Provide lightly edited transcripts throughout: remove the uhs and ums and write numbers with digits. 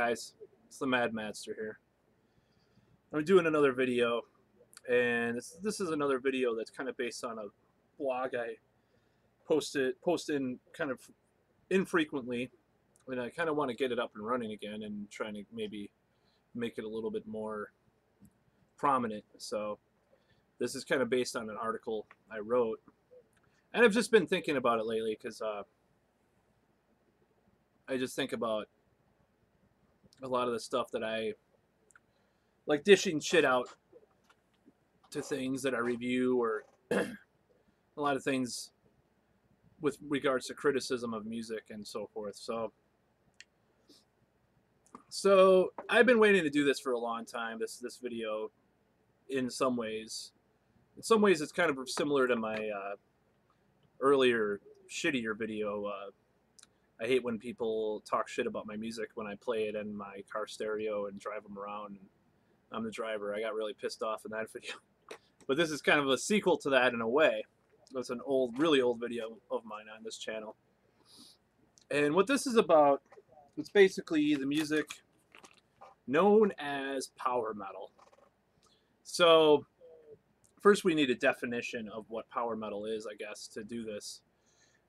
guys, it's the Mad Master here. I'm doing another video, and this is another video that's kind of based on a blog I post in kind of infrequently, and I kind of want to get it up and running again and trying to maybe make it a little bit more prominent. So this is kind of based on an article I wrote, and I've just been thinking about it lately because I just think about a lot of the stuff that I like dishing shit out to things that I review, or a lot of things with regards to criticism of music and so forth. So I've been waiting to do this for a long time, this video. In some ways it's kind of similar to my earlier shittier video. I hate when people talk shit about my music when I play it in my car stereo and drive them around, and I'm the driver. I got really pissed off in that video. But this is kind of a sequel to that in a way. It's an really old video of mine on this channel. And what this is about, it's basically the music known as power metal. So first we need a definition of what power metal is, I guess, to do this.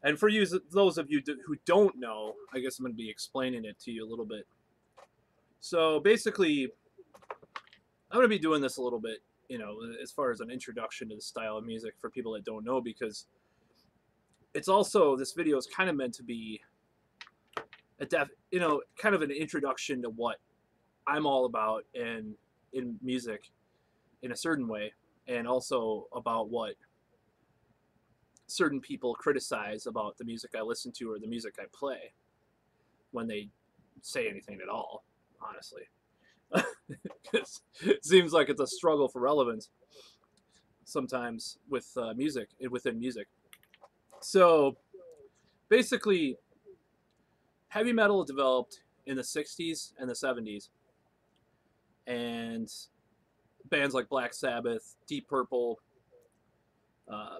And for you, those of you who don't know, I guess I'm going to be explaining it to you a little bit. So basically, I'm going to be doing this a little bit, you know, as far as an introduction to the style of music for people that don't know, because it's also, this video is kind of meant to be kind of an introduction to what I'm all about in music in a certain way, and also about what certain people criticize about the music I listen to or the music I play, when they say anything at all, honestly. It seems like it's a struggle for relevance sometimes with within music. So basically, heavy metal developed in the 60s and the 70s, and bands like Black Sabbath, Deep Purple,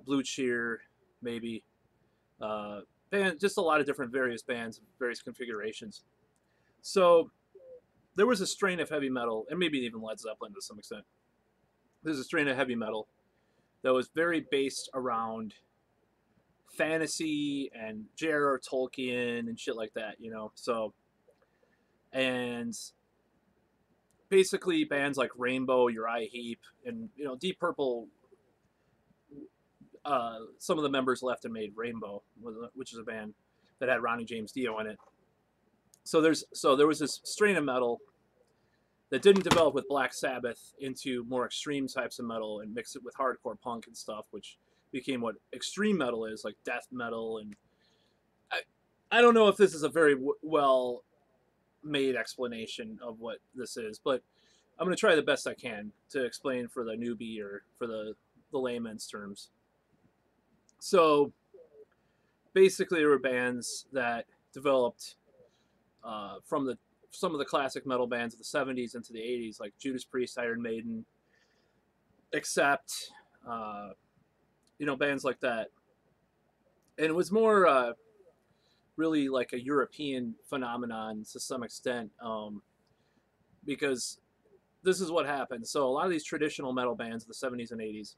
Blue Cheer, maybe, just a lot of different various bands, various configurations. So there was a strain of heavy metal, and maybe even Led Zeppelin to some extent. There's a strain of heavy metal that was very based around fantasy and J.R.R. Tolkien and shit like that, you know. So, and basically bands like Rainbow, Uriah Heep, and, you know, Deep Purple, some of the members left and made Rainbow, which is a band that had Ronnie James Dio in it. So there was this strain of metal that didn't develop with Black Sabbath into more extreme types of metal and mix it with hardcore punk and stuff, which became what extreme metal is, like death metal. And I don't know if this is a very well made explanation of what this is, but I'm going to try the best I can to explain for the newbie or for the layman's terms. So basically there were bands that developed from some of the classic metal bands of the 70s into the 80s, like Judas Priest, Iron Maiden, Accept, you know, bands like that. And it was more really like a European phenomenon to some extent, because this is what happened. So a lot of these traditional metal bands of the 70s and 80s,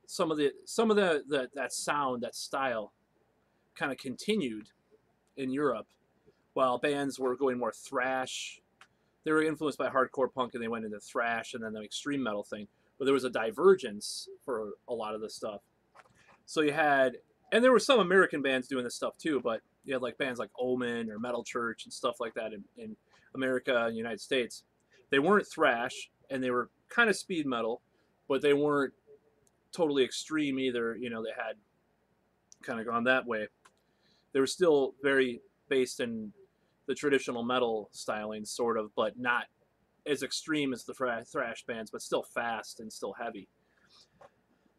some of that sound, that style, kind of continued in Europe, while bands were going more thrash. They were influenced by hardcore punk and they went into thrash and then the extreme metal thing. But there was a divergence for a lot of this stuff. So you had, and there were some American bands doing this stuff too, but you had like bands like Omen or Metal Church and stuff like that in America and the United States. They weren't thrash, and they were kind of speed metal, but they weren't totally extreme either. You know, they had kind of gone that way. They were still very based in the traditional metal styling, sort of, but not as extreme as the thrash bands, but still fast and still heavy.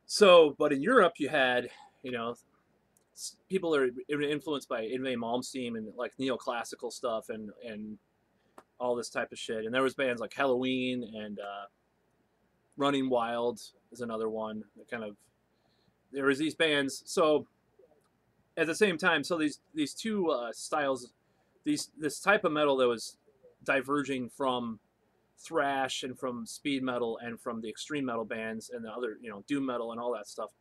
So, but in Europe, you had, you know, people are influenced by Yngwie Malmsteen and like neoclassical stuff and all this type of shit. And there was bands like Halloween and Running Wild is another one. That kind of, there was these bands. So at the same time, so these two styles this type of metal that was diverging from thrash and from speed metal and from the extreme metal bands and the other, doom metal and all that stuff,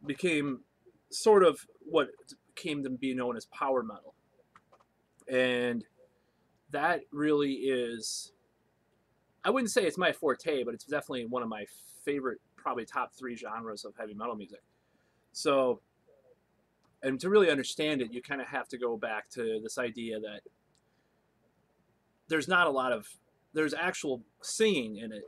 became sort of what came to be known as power metal. And that really is, I wouldn't say it's my forte, but it's definitely one of my favorite, probably top 3 genres of heavy metal music. So, and to really understand it, you kind of have to go back to this idea that there's not a lot of, there's actual singing in it.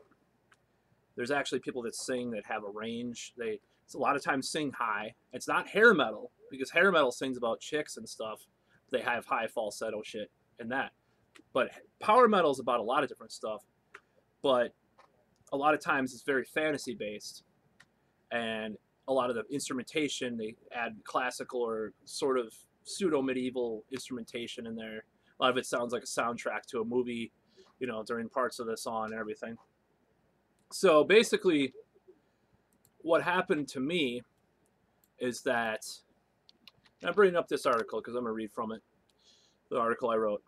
There's actually people that sing that have a range. They a lot of times sing high. It's not hair metal, because hair metal sings about chicks and stuff. They have high falsetto shit and that. But power metal is about a lot of different stuff. But a lot of times it's very fantasy based. And a lot of the instrumentation, they add classical or sort of pseudo medieval instrumentation in there. A lot of it sounds like a soundtrack to a movie, during parts of the song and everything. So basically, what happened to me is that, I'm bringing up this article because I'm going to read from it, the article I wrote.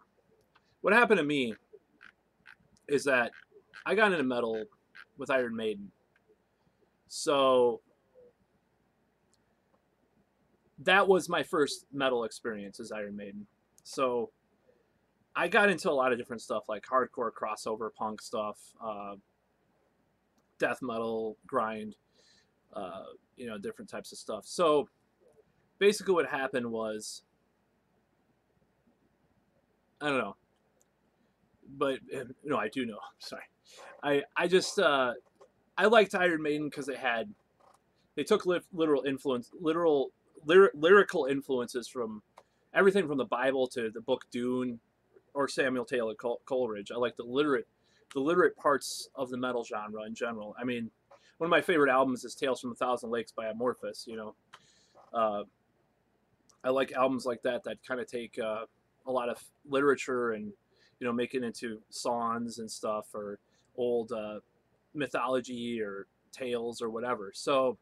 What happened to me is that I got into metal with Iron Maiden. So that was my first metal experience, is Iron Maiden. So I got into a lot of different stuff, like hardcore, crossover, punk stuff, death metal, grind, different types of stuff. So basically what happened was, I don't know, but no, I do know. Sorry. I just, I liked Iron Maiden because they took lyrical influences from everything from the Bible to the book Dune or Samuel Taylor Coleridge. I like the literate parts of the metal genre in general. I mean, one of my favorite albums is Tales from a Thousand Lakes by Amorphous. I like albums like that kind of take a lot of literature and make it into songs and stuff, or old mythology or tales or whatever. So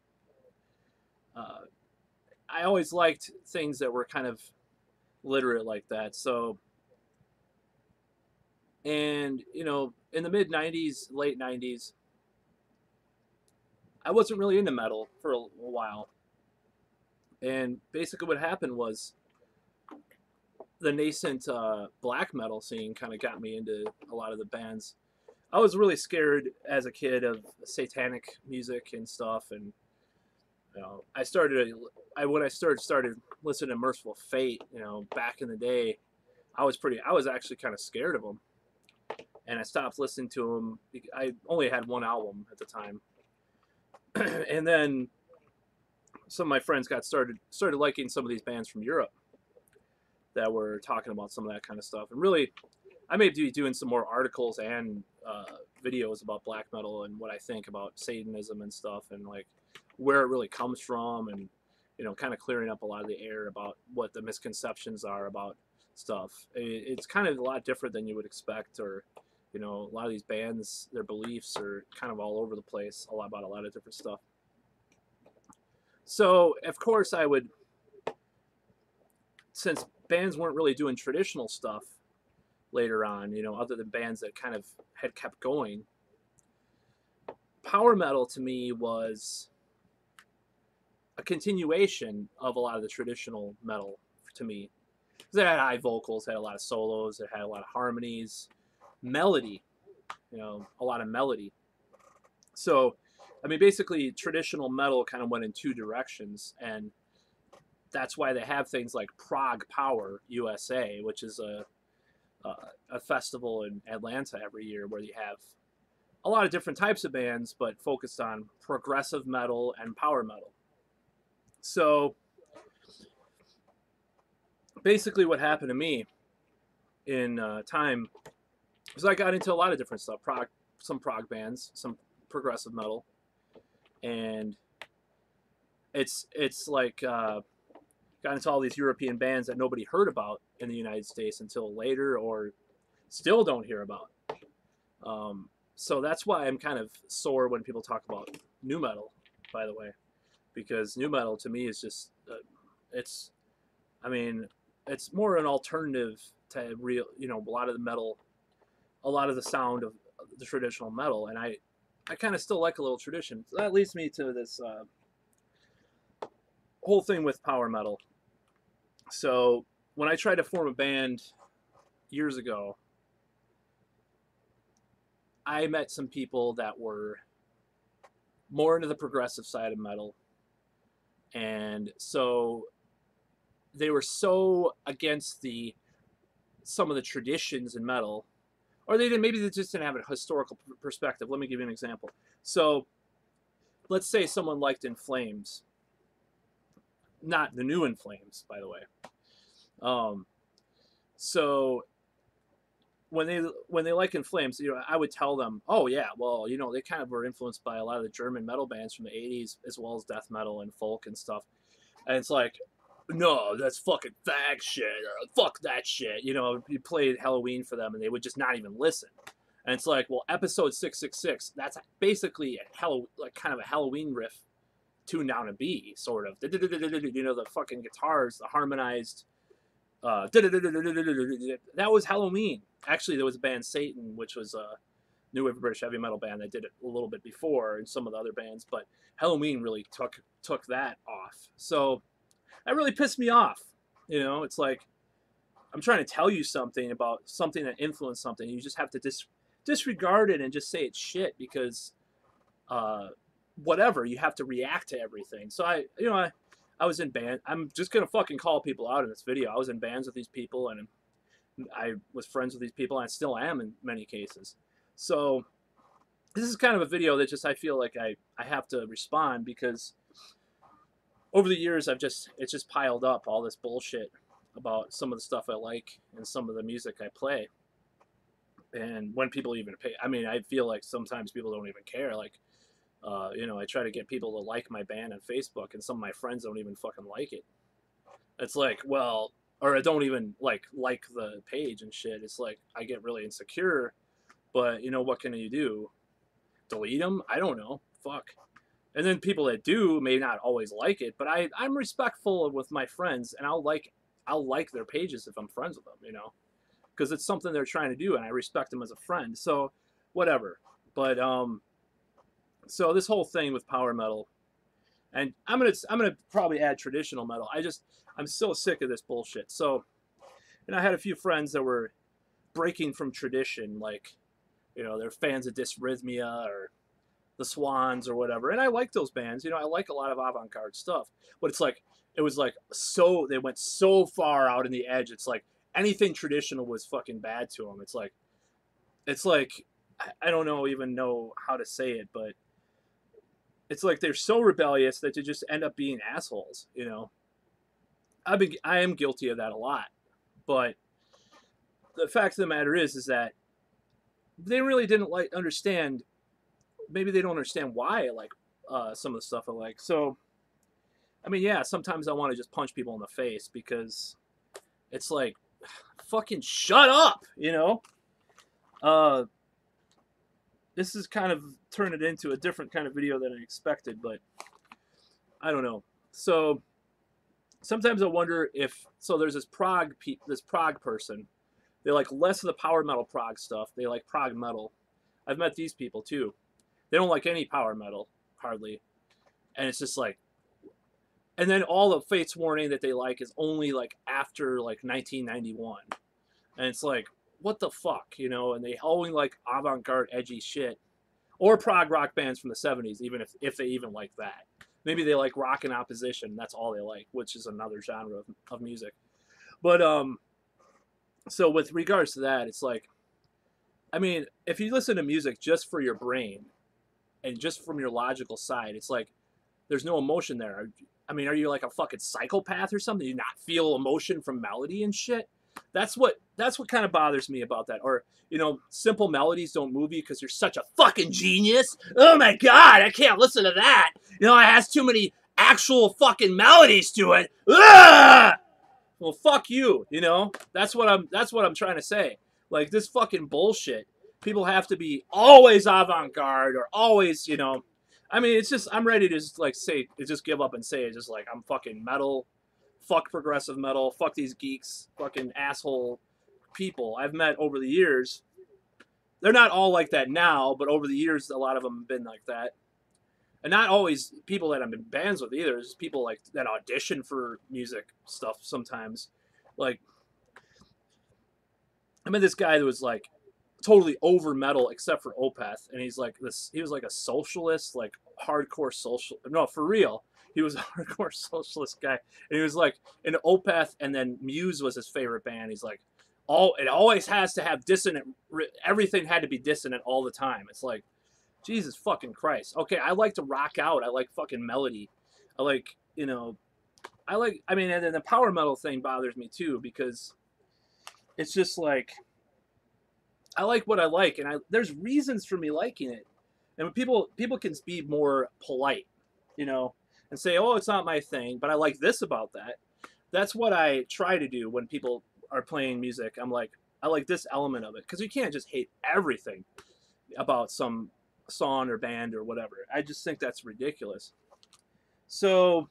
I always liked things that were kind of literate like that. So, and in the mid 90s, late 90s, I wasn't really into metal for a while. And basically what happened was the nascent black metal scene kind of got me into a lot of the bands. I was really scared as a kid of satanic music and stuff, and when I started listening to Merciful Fate, back in the day, I was actually kind of scared of them, and I stopped listening to them. I only had one album at the time, and then some of my friends started liking some of these bands from Europe that were talking about some of that kind of stuff. And really, I may be doing some more articles and videos about black metal and what I think about Satanism and stuff, and like where it really comes from, and kind of clearing up a lot of the air about what the misconceptions are about stuff. It's kind of a lot different than you would expect, or a lot of these bands, their beliefs are kind of all over the place, about a lot of different stuff. So of course I would, since bands weren't really doing traditional stuff later on, other than bands that kind of had kept going, power metal to me was a continuation of a lot of the traditional metal to me. Because it had high vocals, had a lot of solos, it had a lot of harmonies, melody, a lot of melody. So, I mean, basically traditional metal kind of went in 2 directions, and that's why they have things like Prague Power USA, which is a festival in Atlanta every year where you have a lot of different types of bands, but focused on progressive metal and power metal. So basically what happened to me in time was I got into a lot of different stuff, some prog bands, some progressive metal, and it's like got into all these European bands that nobody heard about in the United States until later, or still don't hear about. So that's why I'm kind of sore when people talk about nu metal, by the way, because nu metal to me is just, it's more an alternative to real, a lot of the metal, a lot of the sound of the traditional metal, and I kind of still like a little tradition. So that leads me to this whole thing with power metal. So when I tried to form a band years ago, I met some people that were more into the progressive side of metal, and so they were so against some of the traditions in metal, or maybe they just didn't have a historical perspective. Let me give you an example. So let's say someone liked In Flames, not the new In Flames, by the way. So when they like In Flames, I would tell them, oh yeah, well, they kind of were influenced by a lot of the German metal bands from the 80s, as well as death metal and folk and stuff. And it's like, no, that's fucking fag shit, or fuck that shit. You played Halloween for them and they would just not even listen. And it's like, well, episode 666, that's basically kind of a Halloween riff tuned down a B, sort of. The fucking guitars, the harmonized that was Halloween. Actually, there was a band, Satan, which was a new wave British heavy metal band that did it a little bit before, and some of the other bands, but Halloween really took that off. So that really pissed me off. It's like, I'm trying to tell you something about something that influenced something. You just have to disregard it and just say it's shit because whatever, you have to react to everything. So I was in band. I'm just going to fucking call people out in this video. I was in bands with these people, and I was friends with these people, and I still am in many cases. So this is kind of a video that I feel like I have to respond, because over the years it's just piled up, all this bullshit about some of the stuff I like and some of the music I play. And when people even pay, I feel like sometimes people don't even care. Like, I try to get people to like my band on Facebook, and some of my friends don't even fucking like it. It's like, well, or I don't even like the page and shit. It's like, I get really insecure, but what can you do? Delete them? I don't know. Fuck. And then people that do may not always like it, but I'm respectful with my friends, and I'll like their pages if I'm friends with them, because it's something they're trying to do, and I respect them as a friend. So whatever. But so this whole thing with power metal, and I'm gonna probably add traditional metal. I'm so sick of this bullshit. So, and I had a few friends that were breaking from tradition, like, they're fans of Dysrhythmia or the Swans or whatever, and I like those bands. I like a lot of avant-garde stuff, but it was like so they went so far out in the edge. It's like anything traditional was fucking bad to them. It's like I don't even know how to say it, but it's like they're so rebellious that they just end up being assholes. I am guilty of that a lot, but the fact of the matter is that they really didn't understand. Maybe they don't understand why I like some of the stuff I like. So, yeah, sometimes I want to just punch people in the face, because it's like, fucking shut up, This is kind of turned it into a different kind of video than I expected, but I don't know. So sometimes I wonder there's this prog person. They like less of the power metal prog stuff. They like prog metal. I've met these people too. They don't like any power metal, hardly. And it's just like, and then all the Fates Warning that they like is only like after like 1991. And it's like, what the fuck, and they only like avant-garde edgy shit, or prog rock bands from the 70s, even if they even like that. Maybe they like Rock in Opposition, that's all they like, which is another genre of music. But so with regards to that, it's like, if you listen to music just for your brain and just from your logical side, it's like there's no emotion there. Are you like a fucking psychopath or something? Do you not feel emotion from melody and shit? That's what kind of bothers me about that. Or, simple melodies don't move you because you're such a fucking genius. Oh my God, I can't listen to that. It has too many actual fucking melodies to it. Ugh! Well, fuck you, That's what I'm trying to say. Like, this fucking bullshit. People have to be always avant-garde or always, it's just, I'm ready to just give up and say it. Just like, I'm fucking metal. Fuck progressive metal. Fuck these geeks. Fucking asshole people I've met over the years, they're not all like that now, but over the years, a lot of them have been like that. And not always people that I'm in bands with either. It's people like that audition for music stuff sometimes. Like, I met this guy that was like totally over metal except for Opeth, and he's like this. He was like a socialist, like hardcore social. No, for real, he was a hardcore socialist guy, and he was like in Opeth, and then Muse was his favorite band. He's like, it always has to have dissonant. Everything had to be dissonant all the time. It's like, Jesus fucking Christ. Okay, I like to rock out. I like fucking melody. I like, I mean, and then the power metal thing bothers me too, because it's just like, I like what I like, and there's reasons for me liking it. And when people can be more polite, and say, oh, it's not my thing, but I like this about that. That's what I try to do when people are playing music. I'm like, I like this element of it, because you can't just hate everything about some song or band or whatever. I just think that's ridiculous. So,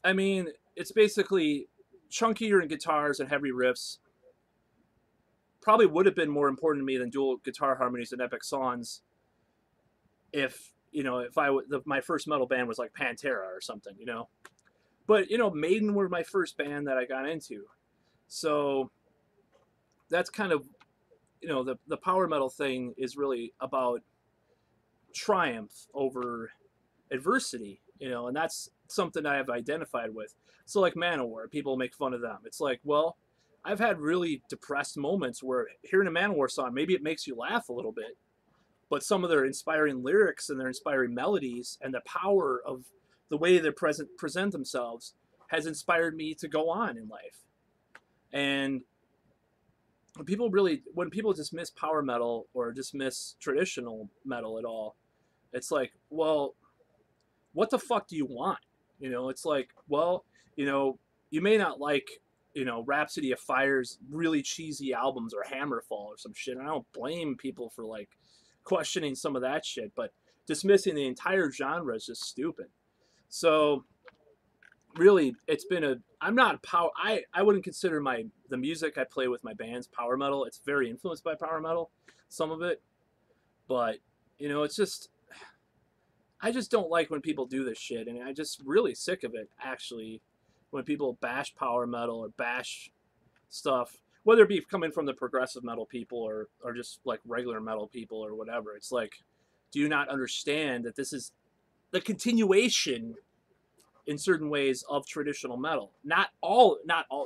I mean, it's basically chunkier in guitars and heavy riffs. Probably would have been more important to me than dual guitar harmonies and epic songs if my first metal band was like Pantera or something, But Maiden were my first band that I got into, so that's kind of the power metal thing is really about triumph over adversity, and that's something I have identified with. So like Manowar, people make fun of them. It's like, well, I've had really depressed moments where hearing a Manowar song, maybe it makes you laugh a little bit, but some of their inspiring lyrics and their inspiring melodies and the power of the way they present themselves has inspired me to go on in life. And when people dismiss power metal or dismiss traditional metal at all, it's like, well, what the fuck do you want? It's like, well, you may not like, Rhapsody of Fire's really cheesy albums or Hammerfall or some shit. And I don't blame people for like questioning some of that shit, but dismissing the entire genre is just stupid. So really, I'm not a power. I wouldn't consider the music I play with my bands power metal. It's very influenced by power metal, some of it, but it's just, I just don't like when people do this shit, and I'm just really sick of it, actually, when people bash power metal or bash stuff, whether it be coming from the progressive metal people or just like regular metal people or whatever. It's like, do you not understand that this is the continuation in certain ways of traditional metal? Not all,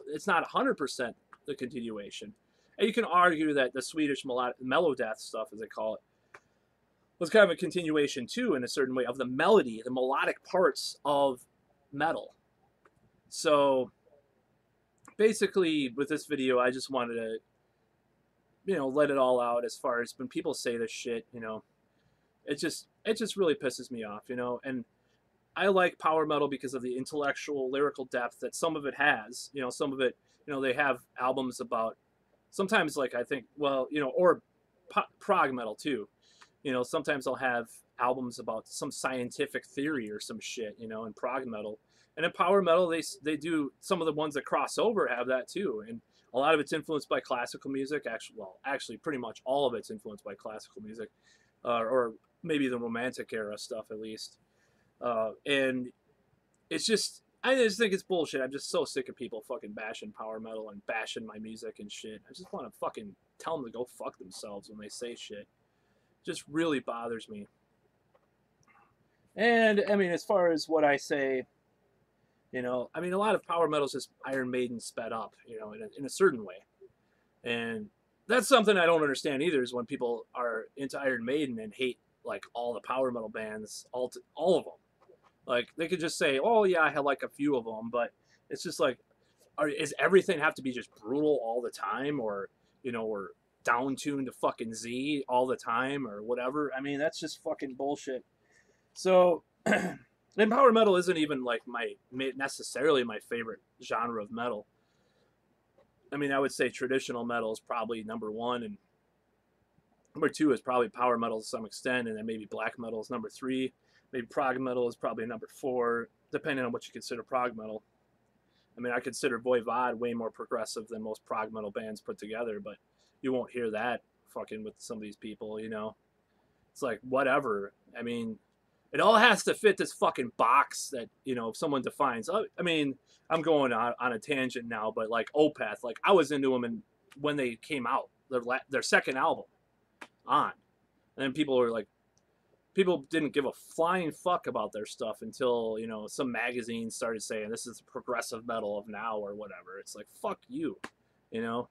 it's not 100% the continuation. And you can argue that the Swedish melodeath stuff, as they call it, was kind of a continuation too, in a certain way, of the melody, the melodic parts of metal. So basically with this video, I just wanted to, let it all out as far as when people say this shit, it just really pisses me off, and I like power metal because of the intellectual lyrical depth that some of it has, some of it, they have albums about, sometimes like, I think, well, or prog metal too, sometimes I'll have albums about some scientific theory or some shit, in prog metal. And in power metal, they do, some of the ones that cross over have that too. And a lot of it's influenced by classical music. Actually, pretty much all of it's influenced by classical music, or maybe the Romantic era stuff at least. And it's just, I just think it's bullshit. I'm just so sick of people fucking bashing power metal and bashing my music and shit. I just want to fucking tell them to go fuck themselves when they say shit. It just really bothers me. And I mean, as far as what I say, I mean, a lot of power metal is just Iron Maiden sped up, in a certain way. And that's something I don't understand either, is when people are into Iron Maiden and hate like all the power metal bands, all of them. Like, they could just say, oh yeah, I had like a few of them, but it's just like, is everything have to be just brutal all the time, or or down tuned to fucking Z all the time, or whatever? I mean, that's just fucking bullshit. So and power metal isn't even like necessarily my favorite genre of metal. I mean, I would say traditional metal is probably number one, and number two is probably power metal to some extent, and then maybe black metal is number three. Maybe prog metal is probably number four, depending on what you consider prog metal. I mean, I consider Voivod way more progressive than most prog metal bands put together, but you won't hear that fucking with some of these people, you know? It's like, whatever. I mean, it all has to fit this fucking box that, you know, if someone defines. I mean, I'm going on a tangent now, but like Opeth, like I was into them when they came out, their second album, On. And then people were like, people didn't give a flying fuck about their stuff until, you know, some magazines started saying this is the progressive metal of now or whatever. It's like, fuck you, you know?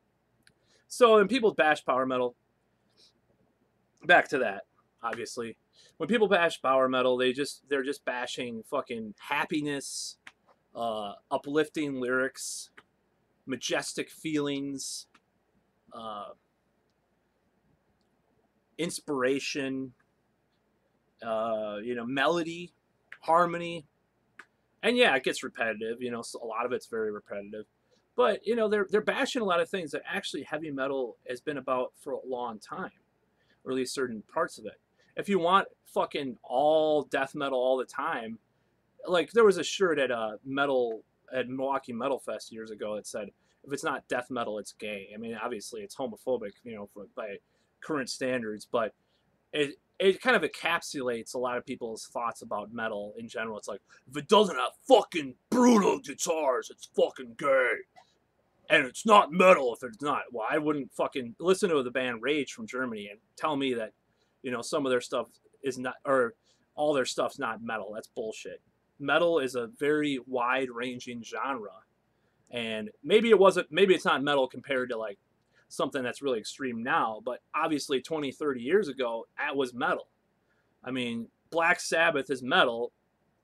So, and people bash power metal. Back to that, obviously. When people bash power metal, they're just bashing fucking happiness, uplifting lyrics, majestic feelings, inspiration, you know, melody, harmony. And yeah, it gets repetitive, you know, so a lot of it's very repetitive. But, you know, they're bashing a lot of things that actually heavy metal has been about for a long time, or at least certain parts of it. If you want fucking all death metal all the time, like there was a shirt at Milwaukee Metal Fest years ago that said, if it's not death metal, it's gay. I mean, obviously it's homophobic, you know, by current standards, but it kind of encapsulates a lot of people's thoughts about metal in general. It's like, if it doesn't have fucking brutal guitars, it's fucking gay. And it's not metal if it's not. Well, I wouldn't fucking listen to the band Rage from Germany and tell me that, you know, some of their stuff is not, or all their stuff's not metal. That's bullshit. Metal is a very wide-ranging genre. And maybe it's not metal compared to like something that's really extreme now, but obviously 20, 30 years ago, that was metal. I mean, Black Sabbath is metal.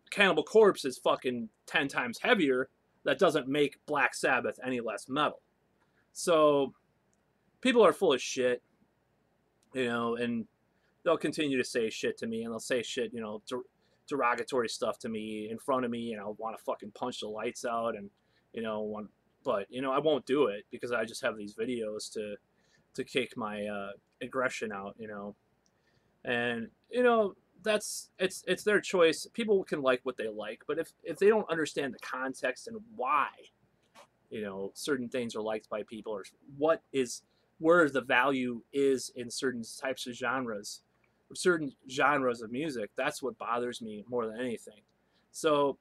Cannibal Corpse is fucking 10 times heavier. That doesn't make Black Sabbath any less metal. So people are full of shit, you know, and they'll continue to say shit to me, and they'll say shit, you know, derogatory stuff to me in front of me, and I'll want to fucking punch the lights out, and, you know, but, you know, I won't do it because I just have these videos to kick my aggression out, you know. And, you know, it's their choice. People can like what they like, but if they don't understand the context and why, you know, certain things are liked by people, or where the value is in certain types of genres, or certain genres of music, that's what bothers me more than anything. So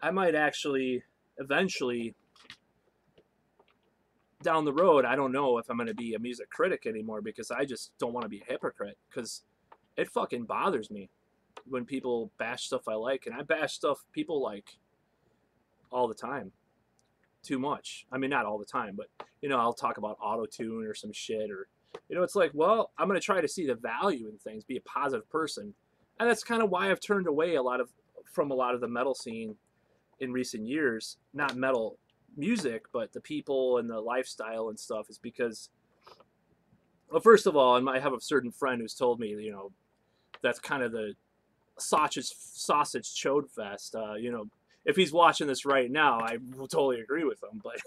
I might actually eventually down the road, I don't know if I'm going to be a music critic anymore, because I just don't want to be a hypocrite, because it fucking bothers me when people bash stuff I like, and I bash stuff people like all the time. Too much. I mean, not all the time, but, you know, I'll talk about auto-tune or some shit, or, you know, it's like, well, I'm going to try to see the value in things, be a positive person. And that's kind of why I've turned away from a lot of the metal scene in recent years. Not metal music, but the people and the lifestyle and stuff, is because, well, first of all, I have a certain friend who's told me, you know, that's kind of the sausage chode fest. You know, if he's watching this right now, I will totally agree with him, but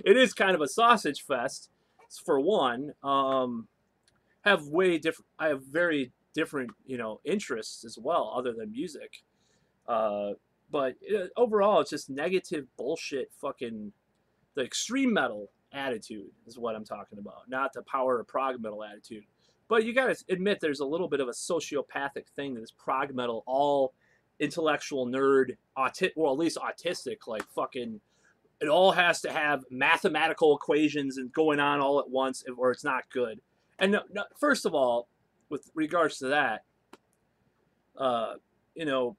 it is kind of a sausage fest, for one. I have very different, you know, interests as well, other than music. But overall, it's just negative bullshit. Fucking the extreme metal attitude is what I'm talking about, not the power of prog metal attitude. But you gotta admit, there's a little bit of a sociopathic thing to this prog metal, all intellectual nerd, well, at least autistic, like fucking, it all has to have mathematical equations and going on all at once, or it's not good. And no, first of all, with regards to that, you know,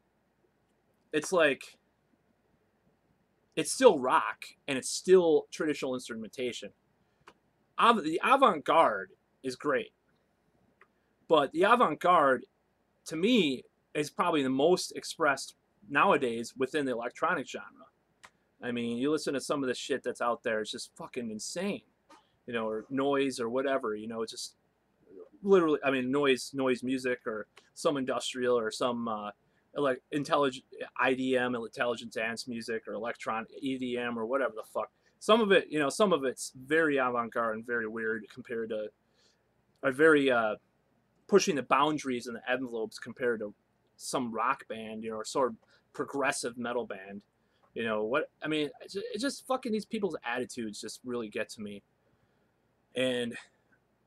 it's like, it's still rock, and it's still traditional instrumentation. The avant-garde is great. But the avant-garde, to me, is probably the most expressed nowadays within the electronic genre. I mean, you listen to some of the shit that's out there, it's just fucking insane. You know, or noise or whatever, you know, it's just literally, I mean, noise music, or some industrial, or some intelligent IDM, intelligent dance music, or electronic EDM, or whatever the fuck. Some of it, you know, some of it's very avant-garde and very weird compared to, or very pushing the boundaries and the envelopes compared to some rock band, you know, or sort of progressive metal band. You know what? I mean, it just fucking these people's attitudes just really get to me. And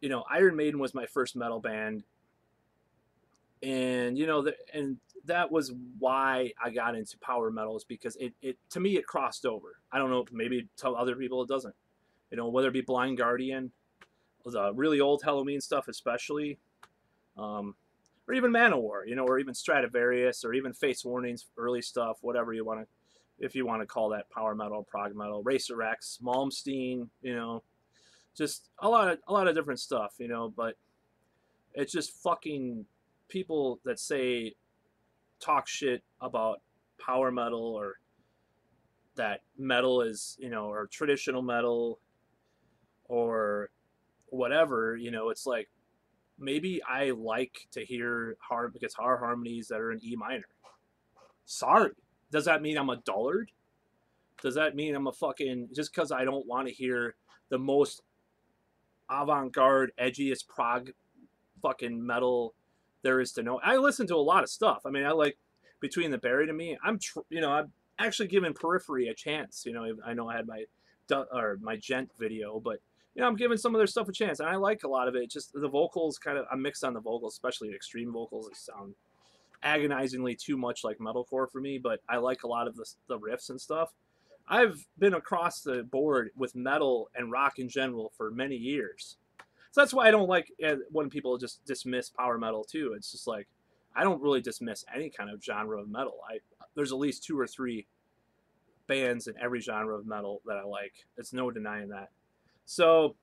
you know, Iron Maiden was my first metal band, and you know, and that was why I got into power metal, is because it to me it crossed over. I don't know, maybe to other people it doesn't. You know, whether it be Blind Guardian, the really old Halloween stuff, especially, um, or even Manowar, you know, or even Stradivarius, or even Fates Warning's early stuff, whatever you want to, if you want to call that power metal, prog metal, Racer X, Malmsteen, you know, just a lot of different stuff, you know. But it's just fucking people that say talk shit about power metal, or that metal is, you know, or traditional metal or whatever, you know. It's like, maybe I like to hear guitar harmonies that are in E minor. Sorry. Does that mean I'm a dullard? Does that mean I'm a fucking, just because I don't want to hear the most avant-garde, edgiest prog fucking metal there is to know? I listen to a lot of stuff. I mean, I like Between the Buried and Me. You know, I'm actually giving Periphery a chance. You know, I know I had my Gent video, but you know, I'm giving some of their stuff a chance, and I like a lot of it. Just the vocals, kind of, I'm mixed on the vocals, especially extreme vocals. They sound agonizingly too much like metalcore for me, but I like a lot of the riffs and stuff. I've been across the board with metal and rock in general for many years. So that's why I don't like when people just dismiss power metal too. It's just like, I don't really dismiss any kind of genre of metal. There's at least 2 or 3 bands in every genre of metal that I like. It's no denying that. So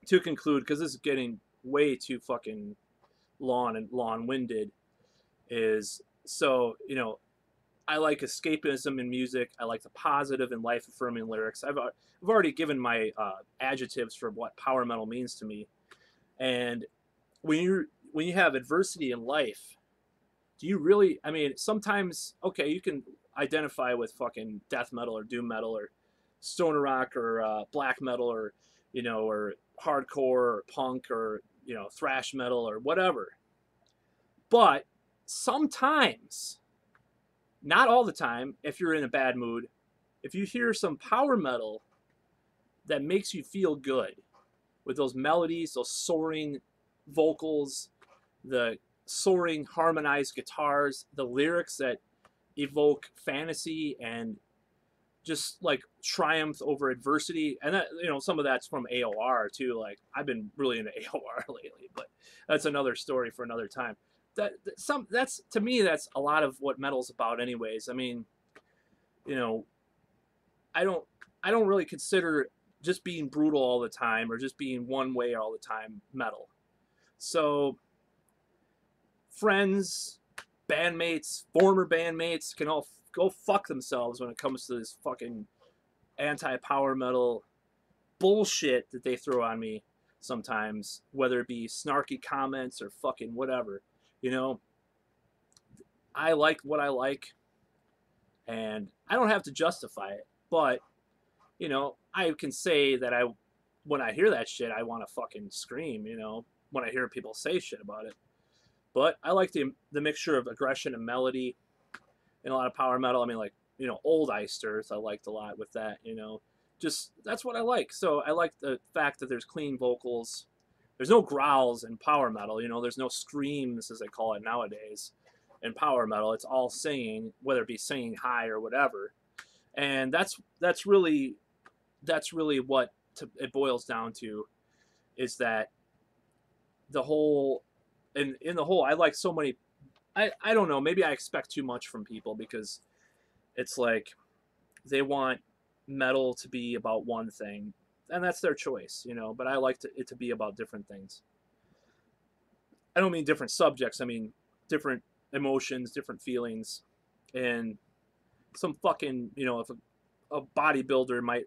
to conclude, because this is getting way too fucking long-winded, is, so you know, I like escapism in music. I like the positive and life-affirming lyrics. I've already given my adjectives for what power metal means to me. And when you have adversity in life, do you really? I mean, sometimes, okay, you can identify with fucking death metal or doom metal or stoner rock or black metal, or you know, or hardcore or punk, or you know, thrash metal or whatever. But sometimes, not all the time, if you're in a bad mood, if you hear some power metal that makes you feel good, with those melodies, those soaring vocals, the soaring harmonized guitars, the lyrics that evoke fantasy and just like triumph over adversity, and that, you know, some of that's from AOR too. Like, I've been really into AOR lately, but that's another story for another time. That's to me, that's a lot of what metal's about anyways. I mean, you know, I don't I don't really consider just being brutal all the time, or just being one way all the time, metal. So friends, bandmates, former bandmates can all go fuck themselves when it comes to this fucking anti-power metal bullshit that they throw on me sometimes, whether it be snarky comments or fucking whatever. You know, I like what I like, and I don't have to justify it, but you know, I can say that when I hear that shit, I want to fucking scream, you know, when I hear people say shit about it. But I like the mixture of aggression and melody in a lot of power metal. I mean, like, you know, old Iced Earth, I liked a lot with that, you know. Just, that's what I like. So I like the fact that there's clean vocals. There's no growls in power metal, you know, there's no screams, as they call it nowadays. In power metal, it's all singing, whether it be singing high or whatever. And that's really what it boils down to, is that the whole, and in the whole, I like so many, I don't know, maybe I expect too much from people, because it's like they want metal to be about one thing, and that's their choice, you know, but I like it to be about different things. I don't mean different subjects, I mean different emotions, different feelings. And some fucking, you know, if a bodybuilder might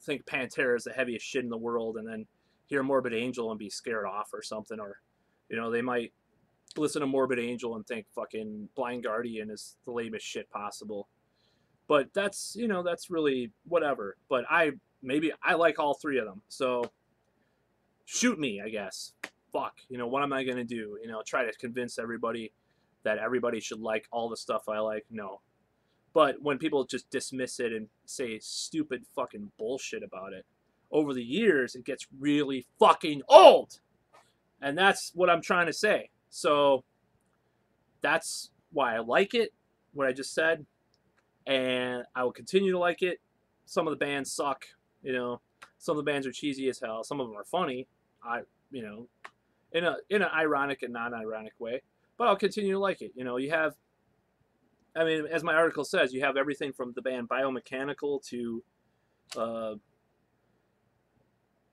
think Pantera is the heaviest shit in the world, and then hear Morbid Angel and be scared off or something, or you know, they might listen to Morbid Angel and think fucking Blind Guardian is the lamest shit possible. But that's, you know, that's really whatever. But maybe I like all 3 of them. So shoot me, I guess. Fuck, you know, what am I gonna do? You know, try to convince everybody that everybody should like all the stuff I like? No. But when people just dismiss it and say stupid fucking bullshit about it, over the years, it gets really fucking old. And that's what I'm trying to say. So that's why I like it, what I just said. And I will continue to like it. Some of the bands suck, you know. Some of the bands are cheesy as hell. Some of them are funny, you know, in an ironic and non-ironic way. But I'll continue to like it. You know, you have, I mean, as my article says, you have everything from the band Biomechanical uh,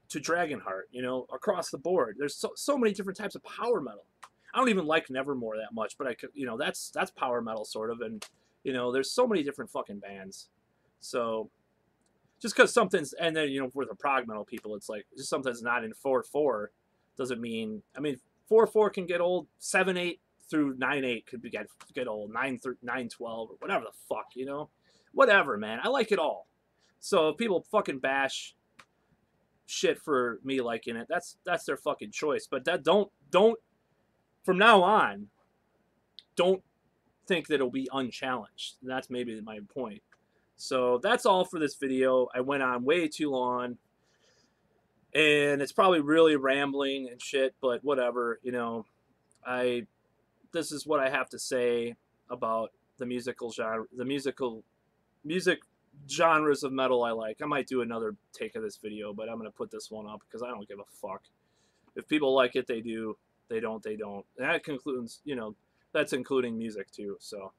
to Dragonheart, you know, across the board. There's so many different types of power metal. I don't even like Nevermore that much, but you know, that's power metal sort of, and you know, there's so many different fucking bands. So just because something's, and then you know, for the prog metal people, it's like just something's not in 4/4 doesn't mean. I mean, 4/4 can get old. 7/8 through 9/8 could get old. 9/12 or whatever the fuck, you know, whatever, man. I like it all. So if people fucking bash shit for me liking it, that's their fucking choice. But that don't from now on, don't think that it'll be unchallenged. That's maybe my point. So that's all for this video. I went on way too long, and it's probably really rambling and shit, but whatever, you know. This is what I have to say about the musical genre, music genres of metal I like. I might do another take of this video, but I'm going to put this one up because I don't give a fuck. If people like it, they do. They don't, they don't. And that concludes, you know, that's including music too, so.